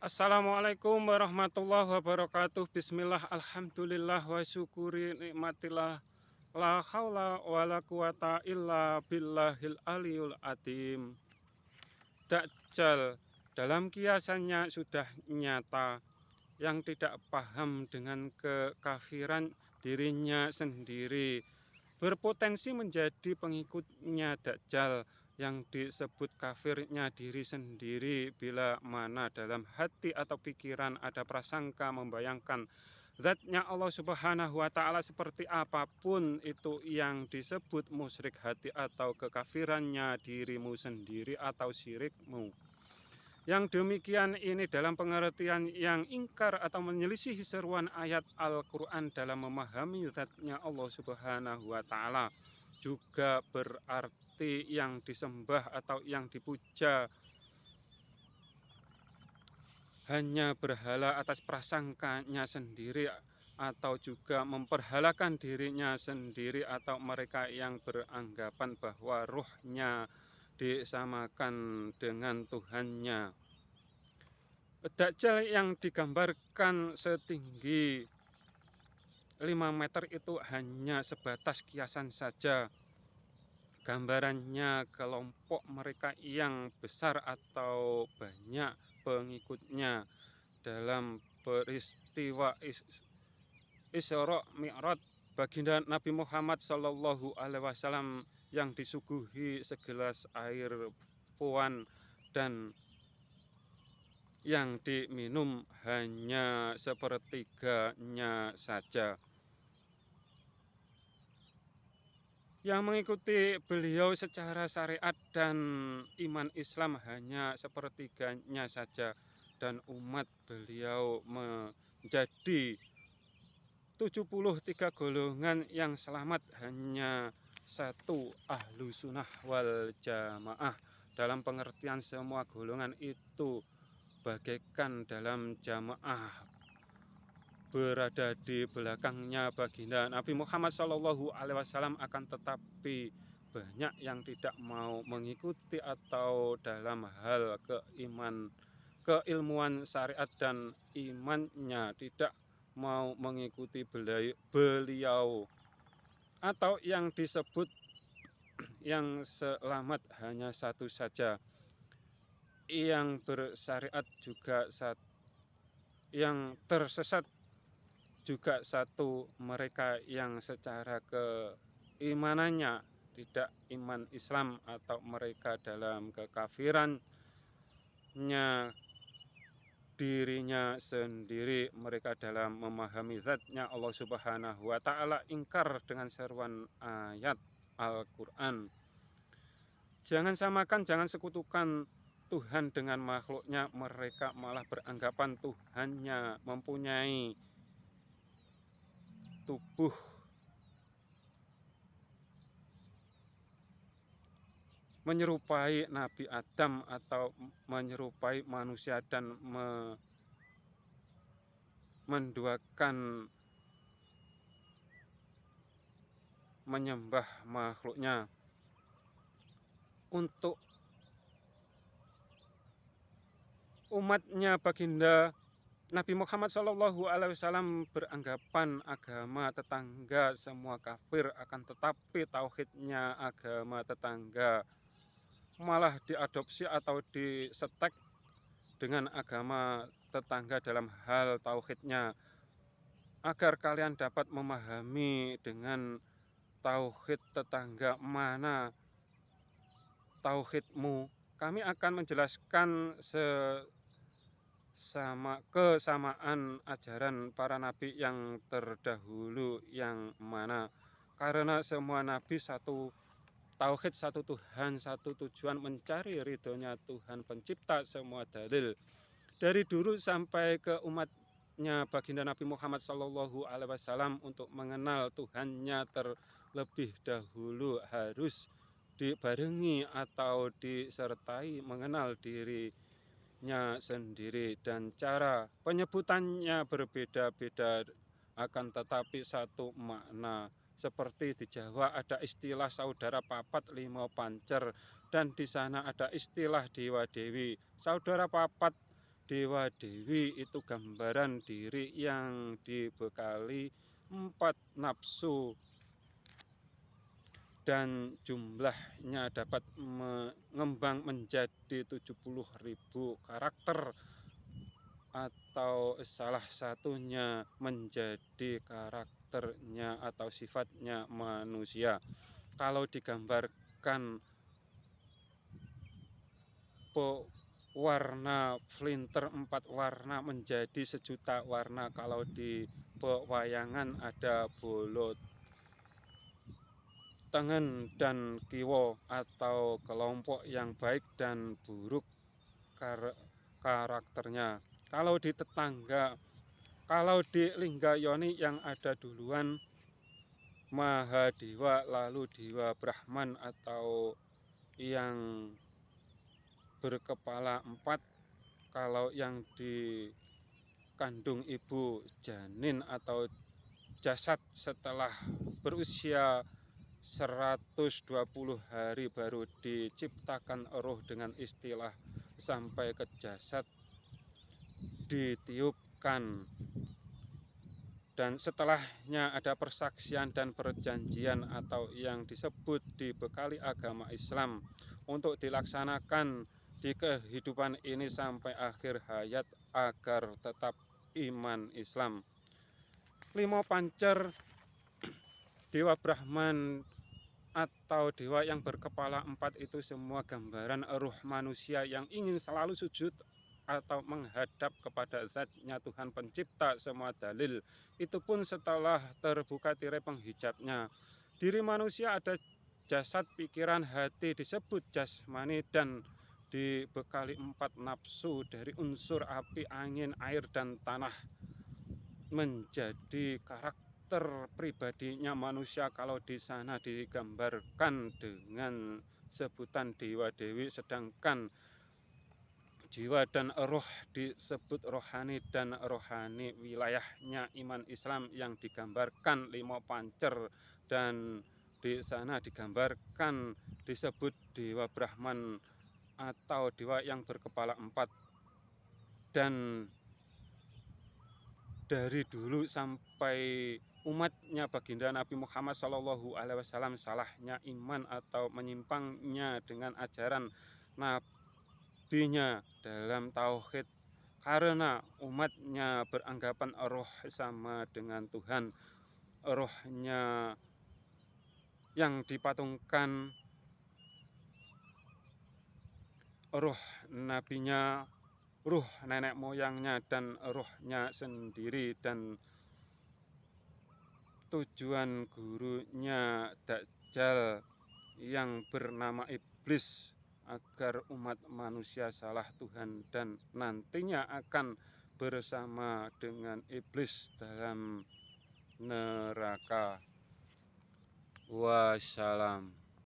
Assalamualaikum warahmatullahi wabarakatuh. Bismillah, alhamdulillah, wa syukuri nikmatillah. La haula wa la quwata illa billahil aliyul adim. Dajjal dalam kiasannya sudah nyata. Yang tidak paham dengan kekafiran dirinya sendiri berpotensi menjadi pengikutnya Dajjal. Yang disebut kafirnya diri sendiri bila mana dalam hati atau pikiran ada prasangka membayangkan zatnya Allah Subhanahu wa Ta'ala seperti apapun itu yang disebut musyrik hati atau kekafirannya dirimu sendiri atau syirikmu. Yang demikian ini dalam pengertian yang ingkar atau menyelisihi seruan ayat Al-Quran dalam memahami zatnya Allah Subhanahu wa Ta'ala. Juga berarti yang disembah atau yang dipuja hanya berhala atas prasangkanya sendiri, atau juga memperhalakan dirinya sendiri, atau mereka yang beranggapan bahwa ruhnya disamakan dengan Tuhannya. Dajjal yang digambarkan setinggi 5 meter itu hanya sebatas kiasan saja. Gambarannya kelompok mereka yang besar atau banyak pengikutnya dalam peristiwa Isra Mi'raj baginda Nabi Muhammad SAW yang disuguhi segelas air puan dan yang diminum hanya sepertiganya saja. Yang mengikuti beliau secara syariat dan iman Islam hanya sepertiganya saja, dan umat beliau menjadi 73 golongan yang selamat hanya satu, ahlu sunnah wal jamaah. Dalam pengertian semua golongan itu bagaikan dalam jamaah berada di belakangnya baginda Nabi Muhammad SAW, akan tetapi banyak yang tidak mau mengikuti atau dalam hal keilmuan syariat dan imannya tidak mau mengikuti beliau, atau yang disebut yang selamat hanya satu saja, yang bersyariat juga yang tersesat juga satu, mereka yang secara keimanannya tidak iman Islam atau mereka dalam kekafirannya dirinya sendiri, mereka dalam memahami zatnya Allah Subhanahu wa Ta'ala ingkar dengan seruan ayat Al-Quran. Jangan samakan, jangan sekutukan Tuhan dengan makhluknya. Mereka malah beranggapan Tuhannya mempunyai tubuh menyerupai Nabi Adam atau menyerupai manusia dan menduakan menyembah makhluknya. Untuk umatnya baginda Nabi Muhammad SAW beranggapan agama tetangga semua kafir, akan tetapi tauhidnya agama tetangga malah diadopsi atau disetek dengan agama tetangga dalam hal tauhidnya. Agar kalian dapat memahami dengan tauhid tetangga mana tauhidmu, kami akan menjelaskan kesamaan ajaran para nabi yang terdahulu yang mana. Karena semua nabi satu tauhid, satu Tuhan, satu tujuan, mencari ridhonya Tuhan pencipta semua dalil. Dari dulu sampai ke umatnya baginda Nabi Muhammad SAW, untuk mengenal Tuhannya terlebih dahulu harus dibarengi atau disertai mengenal dirinya sendiri, dan cara penyebutannya berbeda-beda akan tetapi satu makna. Seperti di Jawa ada istilah saudara papat limo pancer, dan di sana ada istilah dewa dewi. Saudara papat dewa-dewi itu gambaran diri yang dibekali 4 nafsu dan jumlahnya dapat mengembang menjadi 70.000 karakter, atau salah satunya menjadi karakternya atau sifatnya manusia. Kalau digambarkan warna flinter 4 warna menjadi 1.000.000 warna, kalau di pewayangan ada bolo tengen dan kiwo atau kelompok yang baik dan buruk karakternya. Kalau di tetangga, kalau di Linggayoni yang ada duluan Mahadewa, lalu Dewa Brahman atau yang berkepala 4. Kalau yang di kandung ibu janin atau jasad setelah berusia 120 hari baru diciptakan roh dengan istilah sampai ke jasad ditiupkan, dan setelahnya ada persaksian dan perjanjian atau yang disebut dibekali agama Islam untuk dilaksanakan di kehidupan ini sampai akhir hayat agar tetap iman Islam. Limo Pancer, Dewa Brahman atau dewa yang berkepala 4 itu semua gambaran ruh manusia yang ingin selalu sujud atau menghadap kepada zatnya Tuhan pencipta semua dalil. Itu pun setelah terbuka tirai penghijabnya. Diri manusia ada jasad, pikiran, hati disebut jasmani dan dibekali 4 nafsu dari unsur api, angin, air, dan tanah. Menjadi karakter pribadinya manusia kalau di sana digambarkan dengan sebutan dewa dewi, sedangkan jiwa dan roh disebut rohani, dan rohani wilayahnya iman Islam yang digambarkan Limo Pancer, dan di sana digambarkan disebut Dewa Brahman atau dewa yang berkepala 4. Dan dari dulu sampai umatnya baginda Nabi Muhammad SAW salahnya iman atau menyimpangnya dengan ajaran nabinya dalam tauhid, karena umatnya beranggapan roh sama dengan Tuhan. Rohnya yang dipatungkan, roh nabinya, ruh nenek moyangnya, dan rohnya sendiri, dan tujuan gurunya Dajjal yang bernama Iblis agar umat manusia salah Tuhan dan nantinya akan bersama dengan Iblis dalam neraka. Wassalam.